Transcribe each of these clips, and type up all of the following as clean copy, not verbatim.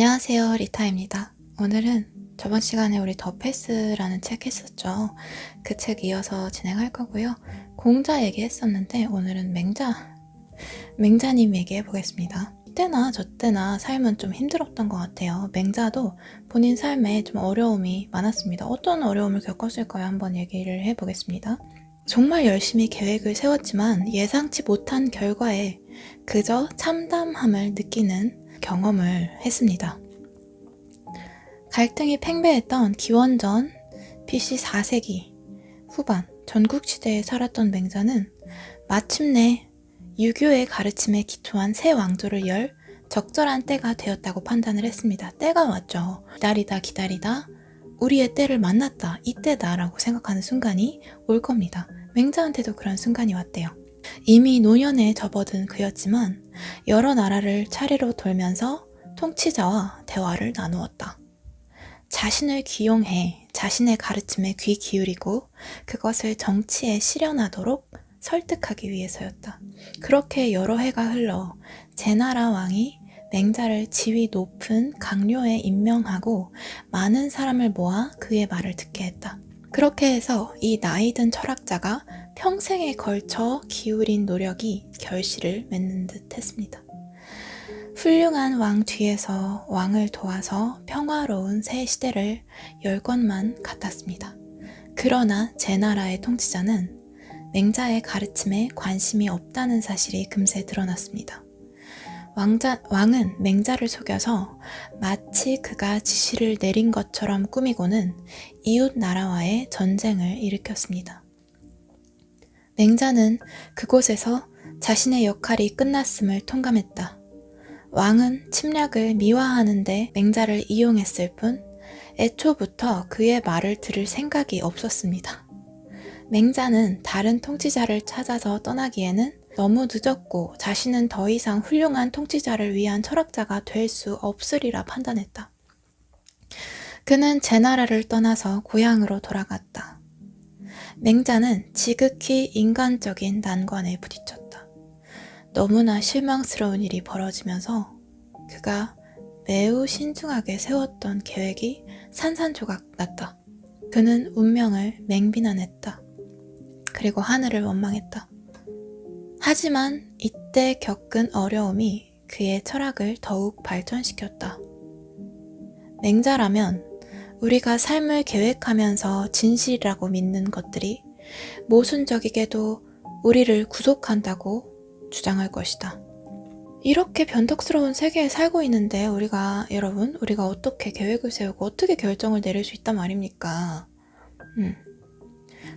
안녕하세요, 리타입니다. 오늘은 저번 시간에 우리 더 패스라는 책 했었죠. 그 책 이어서 진행할 거고요. 공자 얘기했었는데 오늘은 맹자님 얘기해 보겠습니다. 이때나 저때나 삶은 좀 힘들었던 것 같아요. 맹자도 본인 삶에 좀 어려움이 많았습니다. 어떤 어려움을 겪었을까요? 한번 얘기를 해보겠습니다. 정말 열심히 계획을 세웠지만 예상치 못한 결과에 그저 참담함을 느끼는 경험을 했습니다. 갈등이 팽배했던 기원전 BC 4세기 후반 전국시대에 살았던 맹자는 마침내 유교의 가르침에 기초한 새 왕조를 열 적절한 때가 되었다고 판단을 했습니다. 때가 왔죠. 기다리다 우리의 때를 만났다. 이때다 라고 생각하는 순간이 올 겁니다. 맹자한테도 그런 순간이 왔대요. 이미 노년에 접어든 그였지만 여러 나라를 차례로 돌면서 통치자와 대화를 나누었다. 자신을 기용해 자신의 가르침에 귀 기울이고 그것을 정치에 실현하도록 설득하기 위해서였다. 그렇게 여러 해가 흘러 제나라 왕이 맹자를 지위 높은 강료에 임명하고 많은 사람을 모아 그의 말을 듣게 했다. 그렇게 해서 이 나이든 철학자가 평생에 걸쳐 기울인 노력이 결실을 맺는 듯 했습니다. 훌륭한 왕 뒤에서 왕을 도와서 평화로운 새 시대를 열 것만 같았습니다. 그러나 제나라의 통치자는 맹자의 가르침에 관심이 없다는 사실이 금세 드러났습니다. 왕은 맹자를 속여서 마치 그가 지시를 내린 것처럼 꾸미고는 이웃 나라와의 전쟁을 일으켰습니다. 맹자는 그곳에서 자신의 역할이 끝났음을 통감했다. 왕은 침략을 미화하는데 맹자를 이용했을 뿐 애초부터 그의 말을 들을 생각이 없었습니다. 맹자는 다른 통치자를 찾아서 떠나기에는 너무 늦었고 자신은 더 이상 훌륭한 통치자를 위한 철학자가 될 수 없으리라 판단했다. 그는 제나라를 떠나서 고향으로 돌아갔다. 맹자는 지극히 인간적인 난관에 부딪혔다. 너무나 실망스러운 일이 벌어지면서 그가 매우 신중하게 세웠던 계획이 산산조각 났다. 그는 운명을 맹비난했다. 그리고 하늘을 원망했다. 하지만 이때 겪은 어려움이 그의 철학을 더욱 발전시켰다. 맹자라면 우리가 삶을 계획하면서 진실이라고 믿는 것들이 모순적이게도 우리를 구속한다고 주장할 것이다. 이렇게 변덕스러운 세계에 살고 있는데 우리가 어떻게 계획을 세우고 어떻게 결정을 내릴 수 있단 말입니까?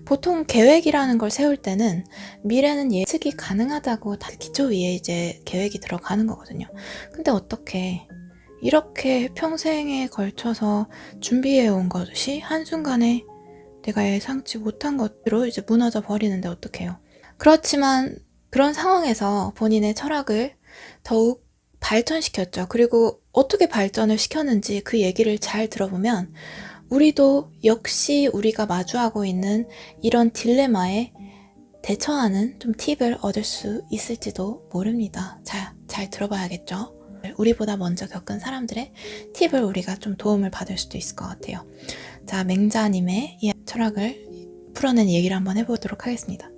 보통 계획이라는 걸 세울 때는 미래는 예측이 가능하다고 다 기초 위에 이제 계획이 들어가는 거거든요. 근데 어떻게 이렇게 평생에 걸쳐서 준비해온 것이 한순간에 내가 예상치 못한 것으로 이제 무너져 버리는데 어떡해요. 그렇지만 그런 상황에서 본인의 철학을 더욱 발전시켰죠. 그리고 어떻게 발전을 시켰는지 그 얘기를 잘 들어보면 우리도 역시 우리가 마주하고 있는 이런 딜레마에 대처하는 좀 팁을 얻을 수 있을지도 모릅니다. 잘 들어봐야겠죠. 우리보다 먼저 겪은 사람들의 팁을 우리가 좀 도움을 받을 수도 있을 것 같아요. 자, 맹자님의 이 철학을 풀어낸 얘기를 한번 해보도록 하겠습니다.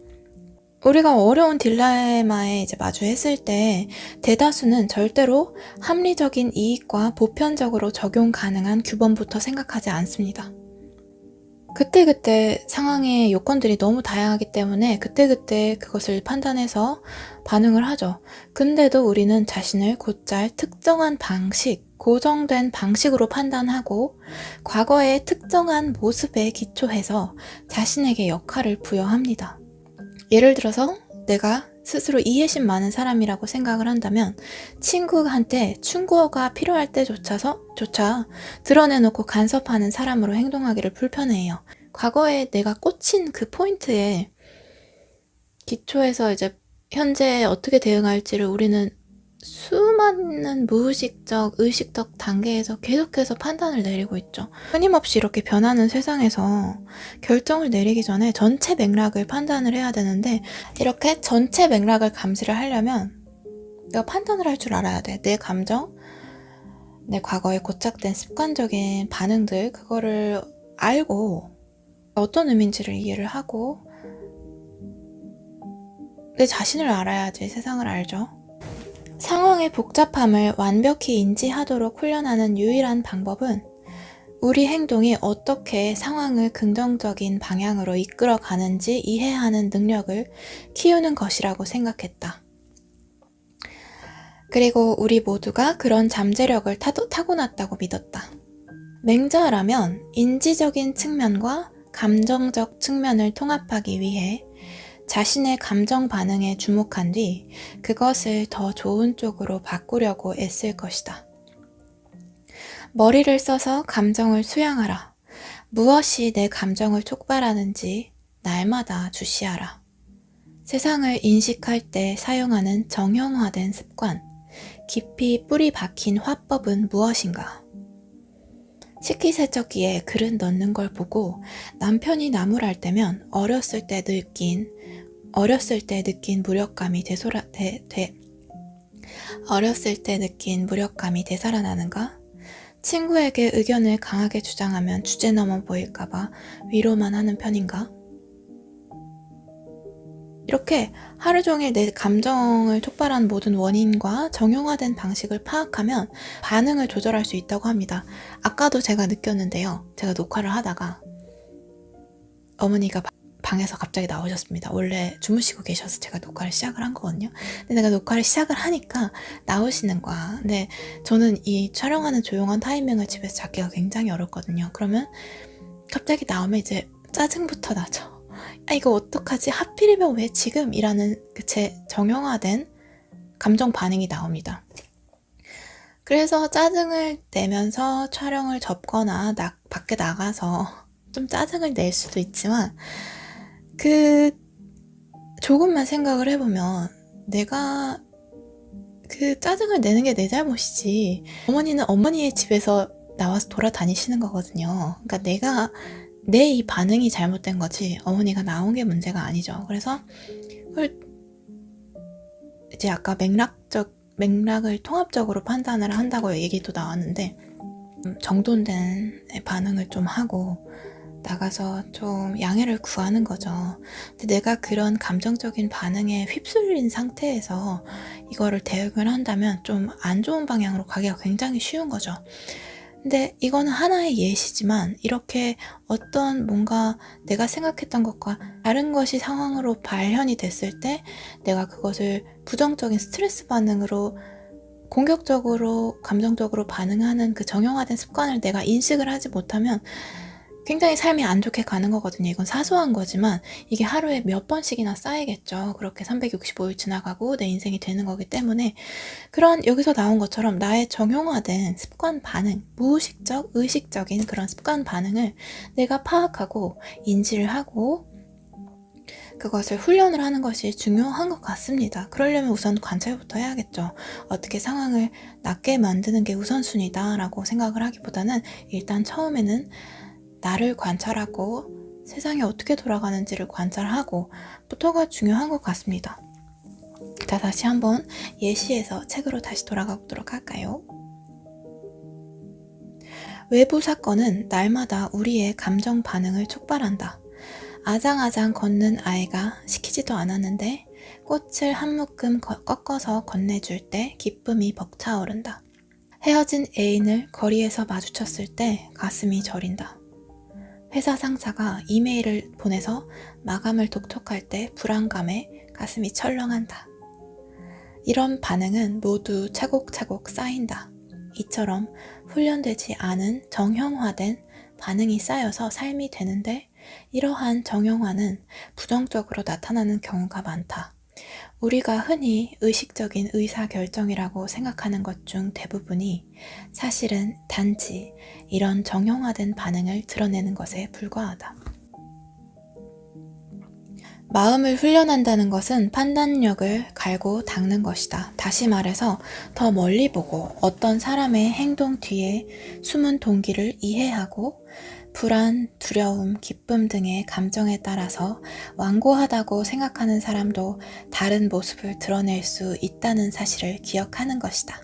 우리가 어려운 딜레마에 이제 마주했을 때 대다수는 절대로 합리적인 이익과 보편적으로 적용 가능한 규범부터 생각하지 않습니다. 그때그때 상황의 요건들이 너무 다양하기 때문에 그때그때 그것을 판단해서 반응을 하죠. 근데도 우리는 자신을 곧잘 특정한 방식, 고정된 방식으로 판단하고 과거의 특정한 모습에 기초해서 자신에게 역할을 부여합니다. 예를 들어서 내가 스스로 이해심 많은 사람이라고 생각을 한다면 친구한테 충고가 필요할 때조차 드러내놓고 간섭하는 사람으로 행동하기를 불편해해요. 과거에 내가 꽂힌 그 포인트에 기초해서 이제 현재 어떻게 대응할지를 우리는 수많은 무의식적, 의식적 단계에서 계속해서 판단을 내리고 있죠. 끊임없이 이렇게 변하는 세상에서 결정을 내리기 전에 전체 맥락을 판단을 해야 되는데 이렇게 전체 맥락을 감시를 하려면 내가 판단을 할 줄 알아야 돼. 내 감정, 내 과거에 고착된 습관적인 반응들, 그거를 알고 어떤 의미인지를 이해를 하고 내 자신을 알아야지 세상을 알죠. 상황의 복잡함을 완벽히 인지하도록 훈련하는 유일한 방법은 우리 행동이 어떻게 상황을 긍정적인 방향으로 이끌어 가는지 이해하는 능력을 키우는 것이라고 생각했다. 그리고 우리 모두가 그런 잠재력을 타고났다고 믿었다. 맹자라면 인지적인 측면과 감정적 측면을 통합하기 위해 자신의 감정 반응에 주목한 뒤 그것을 더 좋은 쪽으로 바꾸려고 애쓸 것이다. 머리를 써서 감정을 수양하라. 무엇이 내 감정을 촉발하는지 날마다 주시하라. 세상을 인식할 때 사용하는 정형화된 습관, 깊이 뿌리 박힌 화법은 무엇인가? 식기세척기에 그릇 넣는 걸 보고 남편이 나무랄 때면 어렸을 때 느낀 무력감이 되살아나는가? 친구에게 의견을 강하게 주장하면 주제넘어 보일까봐 위로만 하는 편인가? 이렇게 하루 종일 내 감정을 촉발하는 모든 원인과 정형화된 방식을 파악하면 반응을 조절할 수 있다고 합니다. 아까도 제가 느꼈는데요. 제가 녹화를 하다가 어머니가 방에서 갑자기 나오셨습니다. 원래 주무시고 계셔서 제가 녹화를 시작을 한 거거든요. 근데 내가 녹화를 시작을 하니까 나오시는 거야. 근데 저는 이 촬영하는 조용한 타이밍을 집에서 잡기가 굉장히 어렵거든요. 그러면 갑자기 나오면 이제 짜증부터 나죠. 아, 이거 어떡하지? 하필이면 왜 지금? 이라는 제 정형화된 감정 반응이 나옵니다. 그래서 짜증을 내면서 촬영을 접거나 밖에 나가서 좀 짜증을 낼 수도 있지만 조금만 생각을 해보면 내가 짜증을 내는 게 내 잘못이지, 어머니는 어머니의 집에서 나와서 돌아다니시는 거거든요. 그러니까 내 이 반응이 잘못된 거지 어머니가 나온 게 문제가 아니죠. 그래서 그걸 이제 아까 맥락을 통합적으로 판단을 한다고 얘기도 나왔는데, 정돈된 반응을 좀 하고 나가서 좀 양해를 구하는 거죠. 근데 내가 그런 감정적인 반응에 휩쓸린 상태에서 이거를 대응을 한다면 좀 안 좋은 방향으로 가기가 굉장히 쉬운 거죠. 근데 이거는 하나의 예시지만 이렇게 어떤 뭔가 내가 생각했던 것과 다른 것이 상황으로 발현이 됐을 때 내가 그것을 부정적인 스트레스 반응으로 공격적으로 감정적으로 반응하는 그 정형화된 습관을 내가 인식을 하지 못하면 굉장히 삶이 안 좋게 가는 거거든요. 이건 사소한 거지만 이게 하루에 몇 번씩이나 쌓이겠죠. 그렇게 365일 지나가고 내 인생이 되는 거기 때문에 그런 여기서 나온 것처럼 나의 정형화된 습관 반응, 무의식적, 의식적인 그런 습관 반응을 내가 파악하고 인지를 하고 그것을 훈련을 하는 것이 중요한 것 같습니다. 그러려면 우선 관찰부터 해야겠죠. 어떻게 상황을 낫게 만드는 게 우선순위다 라고 생각을 하기보다는 일단 처음에는 나를 관찰하고 세상이 어떻게 돌아가는지를 관찰하고 부터가 중요한 것 같습니다. 자, 다시 한번 예시에서 책으로 다시 돌아가 보도록 할까요? 외부 사건은 날마다 우리의 감정 반응을 촉발한다. 아장아장 걷는 아이가 시키지도 않았는데 꽃을 한 묶음 꺾어서 건네줄 때 기쁨이 벅차오른다. 헤어진 애인을 거리에서 마주쳤을 때 가슴이 저린다. 회사 상사가 이메일을 보내서 마감을 독촉할 때 불안감에 가슴이 철렁한다. 이런 반응은 모두 차곡차곡 쌓인다. 이처럼 훈련되지 않은 정형화된 반응이 쌓여서 삶이 되는데 이러한 정형화는 부정적으로 나타나는 경우가 많다. 우리가 흔히 의식적인 의사결정이라고 생각하는 것 중 대부분이 사실은 단지 이런 정형화된 반응을 드러내는 것에 불과하다. 마음을 훈련한다는 것은 판단력을 갈고 닦는 것이다. 다시 말해서 더 멀리 보고 어떤 사람의 행동 뒤에 숨은 동기를 이해하고 불안, 두려움, 기쁨 등의 감정에 따라서 완고하다고 생각하는 사람도 다른 모습을 드러낼 수 있다는 사실을 기억하는 것이다.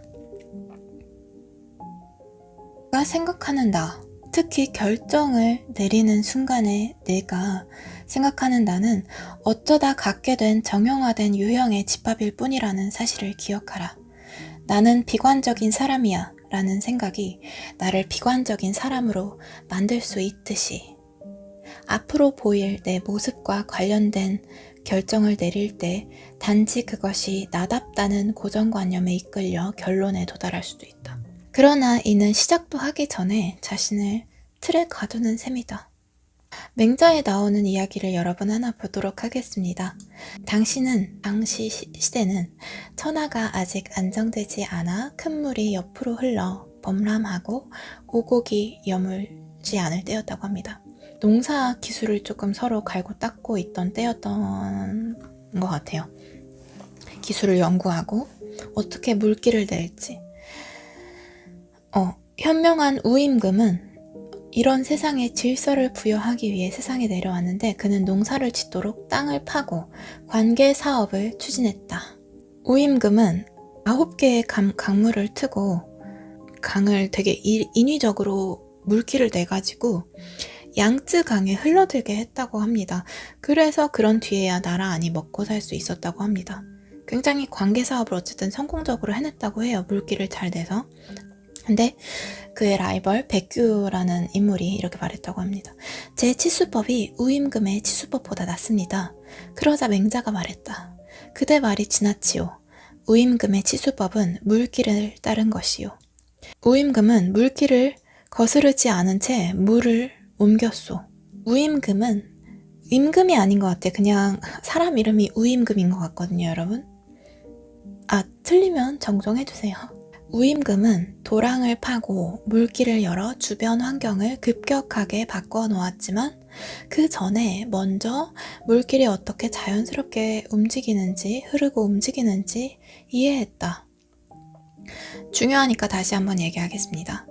내가 생각하는 나, 특히 결정을 내리는 순간에 내가 생각하는 나는 어쩌다 갖게 된 정형화된 유형의 집합일 뿐이라는 사실을 기억하라. 나는 비관적인 사람이야 라는 생각이 나를 비관적인 사람으로 만들 수 있듯이 앞으로 보일 내 모습과 관련된 결정을 내릴 때 단지 그것이 나답다는 고정관념에 이끌려 결론에 도달할 수도 있다. 그러나 이는 시작도 하기 전에 자신을 틀에 가두는 셈이다. 맹자에 나오는 이야기를 여러 번 하나 보도록 하겠습니다. 당시 시대는 천하가 아직 안정되지 않아 큰 물이 옆으로 흘러 범람하고 오곡이 여물지 않을 때였다고 합니다. 농사 기술을 조금 서로 갈고 닦고 있던 때였던 것 같아요. 기술을 연구하고 어떻게 물기를 낼지. 현명한 우임금은 이런 세상에 질서를 부여하기 위해 세상에 내려왔는데 그는 농사를 짓도록 땅을 파고 관계 사업을 추진했다. 우임금은 9개의 강물을 트고 강을 되게 인위적으로 물기를 내가지고 양쯔강에 흘러들게 했다고 합니다. 그래서 그런 뒤에야 나라 안이 먹고 살 수 있었다고 합니다. 굉장히 관계 사업을 어쨌든 성공적으로 해냈다고 해요. 물기를 잘 내서. 근데 그의 라이벌 백규라는 인물이 이렇게 말했다고 합니다. 제 치수법이 우임금의 치수법보다 낫습니다. 그러자 맹자가 말했다. 그대 말이 지나치오. 우임금의 치수법은 물기를 따른 것이요. 우임금은 물기를 거스르지 않은 채 물을 옮겼소. 우임금은 임금이 아닌 것 같아. 그냥 사람 이름이 우임금인 것 같거든요, 여러분. 틀리면 정정해주세요. 우임금은 도랑을 파고 물길을 열어 주변 환경을 급격하게 바꿔 놓았지만 그 전에 먼저 물길이 어떻게 자연스럽게 흐르고 움직이는지 이해했다. 중요하니까 다시 한번 얘기하겠습니다.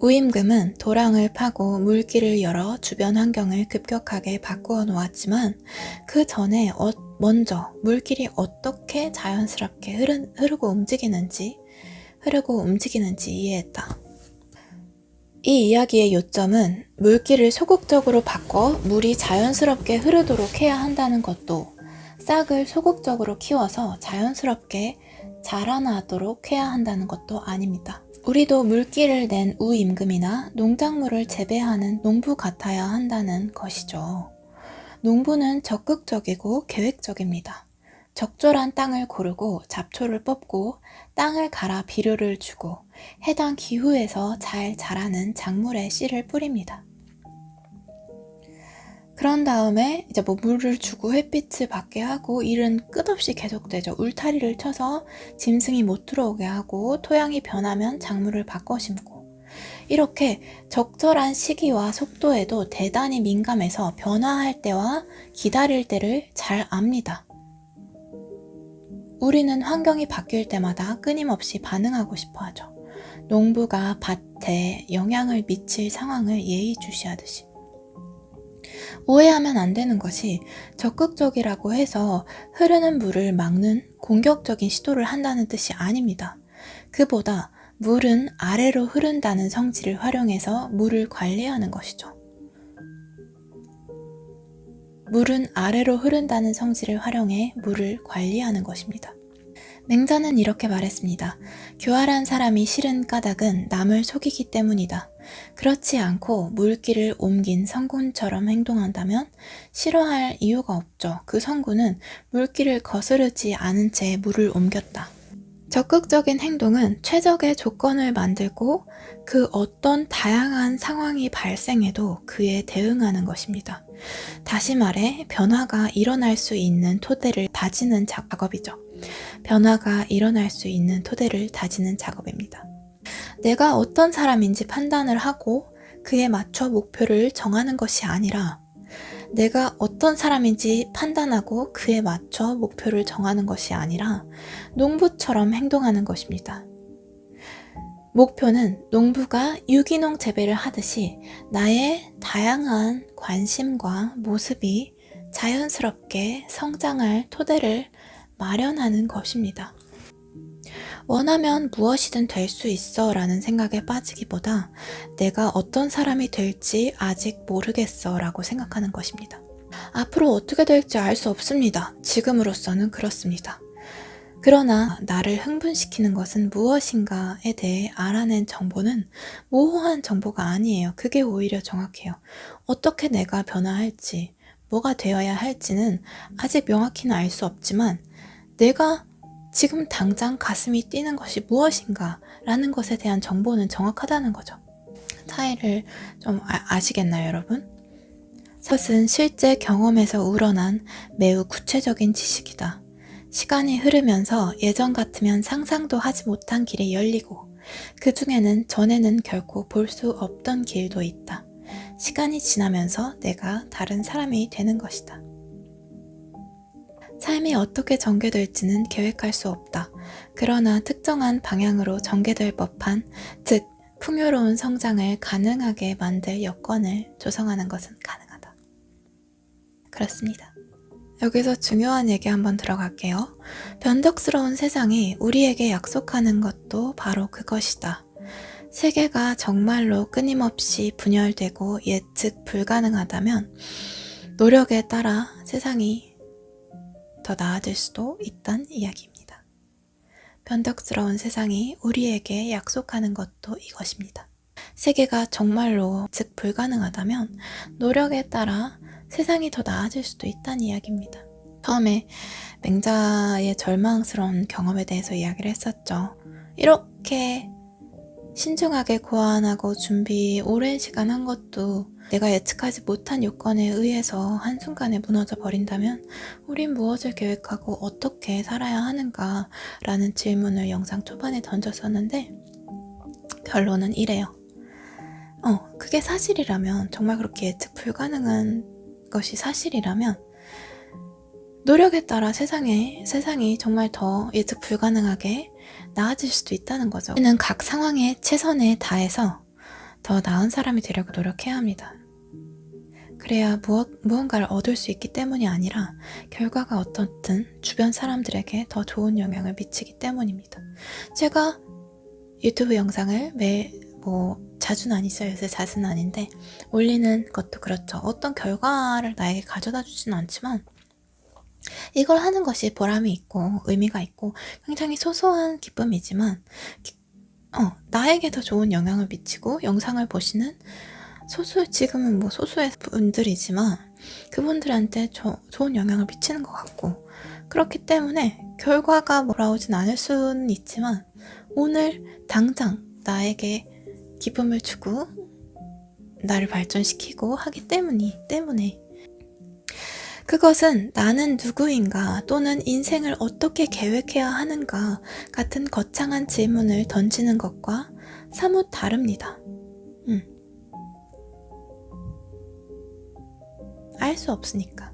우임금은 도랑을 파고 물길을 열어 주변 환경을 급격하게 바꾸어 놓았지만 그 전에 먼저 물길이 어떻게 자연스럽게 흐르고 움직이는지 이해했다. 이 이야기의 요점은 물길을 소극적으로 바꿔 물이 자연스럽게 흐르도록 해야 한다는 것도 싹을 소극적으로 키워서 자연스럽게 자라나도록 해야 한다는 것도 아닙니다. 우리도 물길을 낸 우임금이나 농작물을 재배하는 농부 같아야 한다는 것이죠. 농부는 적극적이고 계획적입니다. 적절한 땅을 고르고 잡초를 뽑고 땅을 갈아 비료를 주고 해당 기후에서 잘 자라는 작물의 씨를 뿌립니다. 그런 다음에 이제 물을 주고 햇빛을 받게 하고 일은 끝없이 계속되죠. 울타리를 쳐서 짐승이 못 들어오게 하고 토양이 변하면 작물을 바꿔 심고 이렇게 적절한 시기와 속도에도 대단히 민감해서 변화할 때와 기다릴 때를 잘 압니다. 우리는 환경이 바뀔 때마다 끊임없이 반응하고 싶어 하죠. 농부가 밭에 영향을 미칠 상황을 예의주시하듯이. 오해하면 안 되는 것이 적극적이라고 해서 흐르는 물을 막는 공격적인 시도를 한다는 뜻이 아닙니다. 그보다 물은 아래로 흐른다는 성질을 활용해서 물을 관리하는 것이죠. 물은 아래로 흐른다는 성질을 활용해 물을 관리하는 것입니다. 맹자는 이렇게 말했습니다. 교활한 사람이 싫은 까닭은 남을 속이기 때문이다. 그렇지 않고 물길을 옮긴 성군처럼 행동한다면 싫어할 이유가 없죠. 그 성군은 물길을 거스르지 않은 채 물을 옮겼다. 적극적인 행동은 최적의 조건을 만들고 그 어떤 다양한 상황이 발생해도 그에 대응하는 것입니다. 다시 말해 변화가 일어날 수 있는 토대를 다지는 작업이죠. 변화가 일어날 수 있는 토대를 다지는 작업입니다. 내가 어떤 사람인지 판단을 하고 그에 맞춰 목표를 정하는 것이 아니라 내가 어떤 사람인지 판단하고 그에 맞춰 목표를 정하는 것이 아니라 농부처럼 행동하는 것입니다. 목표는 농부가 유기농 재배를 하듯이 나의 다양한 관심과 모습이 자연스럽게 성장할 토대를 마련하는 것입니다. 원하면 무엇이든 될 수 있어 라는 생각에 빠지기보다 내가 어떤 사람이 될지 아직 모르겠어 라고 생각하는 것입니다. 앞으로 어떻게 될지 알 수 없습니다. 지금으로서는 그렇습니다. 그러나 나를 흥분시키는 것은 무엇인가에 대해 알아낸 정보는 모호한 정보가 아니에요. 그게 오히려 정확해요. 어떻게 내가 변화할지, 뭐가 되어야 할지는 아직 명확히는 알 수 없지만 내가 지금 당장 가슴이 뛰는 것이 무엇인가 라는 것에 대한 정보는 정확하다는 거죠. 차이를 좀 아시겠나요, 여러분? 그것은 실제 경험에서 우러난 매우 구체적인 지식이다. 시간이 흐르면서 예전 같으면 상상도 하지 못한 길이 열리고 그 중에는 전에는 결코 볼 수 없던 길도 있다. 시간이 지나면서 내가 다른 사람이 되는 것이다. 삶이 어떻게 전개될지는 계획할 수 없다. 그러나 특정한 방향으로 전개될 법한, 즉 풍요로운 성장을 가능하게 만들 여건을 조성하는 것은 가능하다. 그렇습니다. 여기서 중요한 얘기 한번 들어갈게요. 변덕스러운 세상이 우리에게 약속하는 것도 바로 그것이다. 세계가 정말로 끊임없이 분열되고 예측 불가능하다면 노력에 따라 세상이 더 나아질 수도 있다는 이야기입니다. 변덕스러운 세상이 우리에게 약속하는 것도 이것입니다. 세계가 정말로 예측 불가능하다면 노력에 따라 세상이 더 나아질 수도 있다는 이야기입니다. 처음에 맹자의 절망스러운 경험에 대해서 이야기를 했었죠. 이렇게 신중하게 고안하고 준비 오랜 시간 한 것도 내가 예측하지 못한 요건에 의해서 한순간에 무너져 버린다면 우린 무엇을 계획하고 어떻게 살아야 하는가 라는 질문을 영상 초반에 던졌었는데 결론은 이래요. 그게 사실이라면, 정말 그렇게 예측 불가능한 것이 사실이라면 노력에 따라 세상이 정말 더 예측 불가능하게 나아질 수도 있다는 거죠. 우리는 각 상황에 최선을 다해서 더 나은 사람이 되려고 노력해야 합니다. 그래야 무언가를 얻을 수 있기 때문이 아니라 결과가 어떻든 주변 사람들에게 더 좋은 영향을 미치기 때문입니다. 제가 유튜브 영상을 자주는 아니죠. 요새 자주는 아닌데 올리는 것도 그렇죠. 어떤 결과를 나에게 가져다 주지는 않지만 이걸 하는 것이 보람이 있고 의미가 있고 굉장히 소소한 기쁨이지만 나에게 더 좋은 영향을 미치고 영상을 보시는 지금은 소수의 분들이지만 그분들한테 좋은 영향을 미치는 것 같고, 그렇기 때문에 결과가 돌아오진 않을 수는 있지만 오늘 당장 나에게 기쁨을 주고 나를 발전시키고 하기 때문에 그것은 나는 누구인가 또는 인생을 어떻게 계획해야 하는가 같은 거창한 질문을 던지는 것과 사뭇 다릅니다. 알 수 없으니까.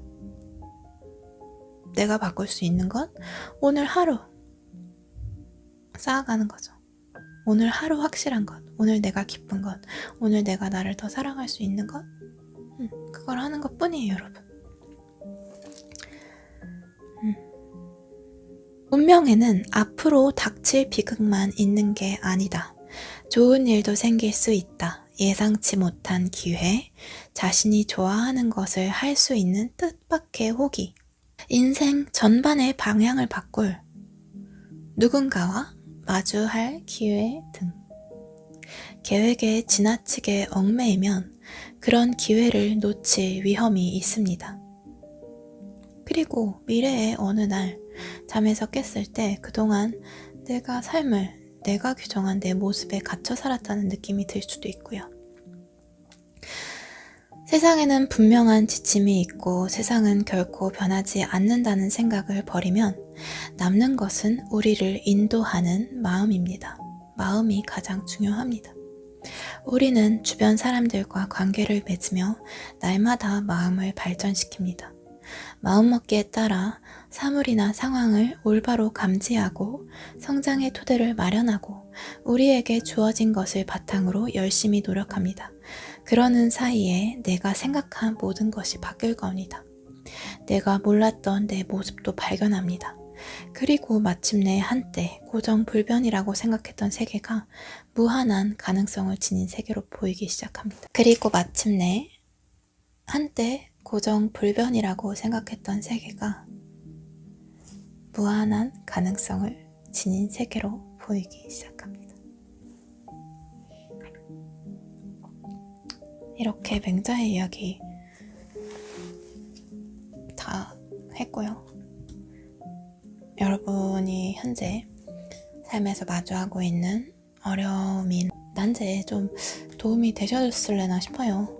내가 바꿀 수 있는 건 오늘 하루 쌓아가는 거죠. 오늘 하루 확실한 것, 오늘 내가 기쁜 것, 오늘 내가 나를 더 사랑할 수 있는 것, 그걸 하는 것 뿐이에요, 여러분. 운명에는 앞으로 닥칠 비극만 있는 게 아니다. 좋은 일도 생길 수 있다. 예상치 못한 기회, 자신이 좋아하는 것을 할 수 있는 뜻밖의 호기, 인생 전반의 방향을 바꿀 누군가와 마주할 기회 등. 계획에 지나치게 얽매이면 그런 기회를 놓칠 위험이 있습니다. 그리고 미래의 어느 날 잠에서 깼을 때 그동안 내가 규정한 내 모습에 갇혀 살았다는 느낌이 들 수도 있고요. 세상에는 분명한 지침이 있고 세상은 결코 변하지 않는다는 생각을 버리면 남는 것은 우리를 인도하는 마음입니다. 마음이 가장 중요합니다. 우리는 주변 사람들과 관계를 맺으며 날마다 마음을 발전시킵니다. 마음먹기에 따라 사물이나 상황을 올바로 감지하고 성장의 토대를 마련하고 우리에게 주어진 것을 바탕으로 열심히 노력합니다. 그러는 사이에 내가 생각한 모든 것이 바뀔 겁니다. 내가 몰랐던 내 모습도 발견합니다. 그리고 마침내 한때 고정불변이라고 생각했던 세계가 무한한 가능성을 지닌 세계로 보이기 시작합니다. 그리고 마침내 한때 고정불변이라고 생각했던 세계가 무한한 가능성을 지닌 세계로 보이기 시작합니다. 이렇게 맹자의 이야기 다 했고요. 여러분이 현재 삶에서 마주하고 있는 어려움인 난제에 좀 도움이 되셨을래나 싶어요.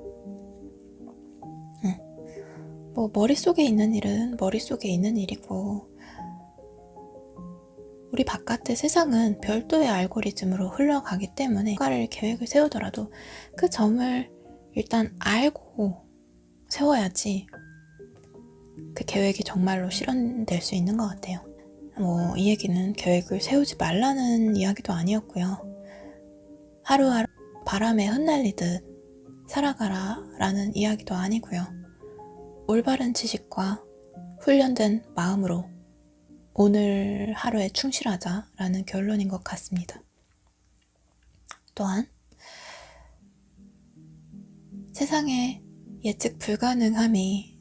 뭐 머릿속에 있는 일은 머릿속에 있는 일이고, 우리 바깥의 세상은 별도의 알고리즘으로 흘러가기 때문에 뭔가를 계획을 세우더라도 그 점을 일단 알고 세워야지 그 계획이 정말로 실현될 수 있는 것 같아요. 뭐 이 얘기는 계획을 세우지 말라는 이야기도 아니었고요. 하루하루 바람에 흩날리듯 살아가라 라는 이야기도 아니고요. 올바른 지식과 훈련된 마음으로 오늘 하루에 충실하자 라는 결론인 것 같습니다. 또한 세상의 예측 불가능함이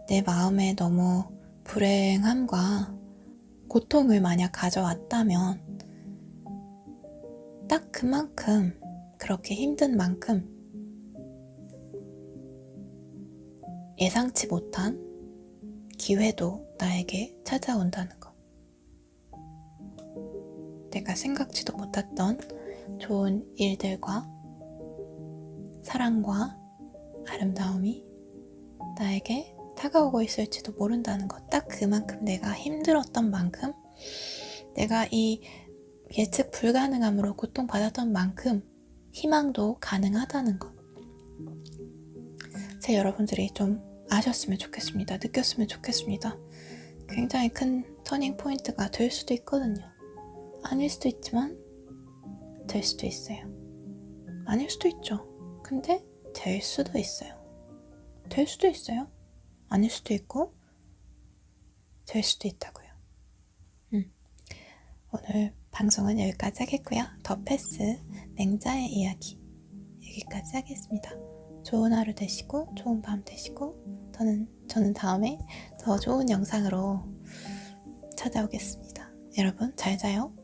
내 마음에 너무 불행함과 고통을 만약 가져왔다면 딱 그만큼, 그렇게 힘든 만큼 예상치 못한 기회도 나에게 찾아온다는 것. 내가 생각지도 못했던 좋은 일들과 사랑과 아름다움이 나에게 다가오고 있을지도 모른다는 것. 딱 그만큼 내가 힘들었던 만큼, 내가 이 예측 불가능함으로 고통받았던 만큼 희망도 가능하다는 것. 제 여러분들이 좀 아셨으면 좋겠습니다. 느꼈으면 좋겠습니다. 굉장히 큰 터닝 포인트가 될 수도 있거든요. 아닐 수도 있지만 될 수도 있어요. 아닐 수도 있죠. 근데 될 수도 있어요. 될 수도 있어요. 아닐 수도 있고 될 수도 있다고요. 오늘 방송은 여기까지 하겠고요. 더 패스 맹자의 이야기 여기까지 하겠습니다. 좋은 하루 되시고 좋은 밤 되시고, 저는 다음에 더 좋은 영상으로 찾아오겠습니다. 여러분 잘 자요.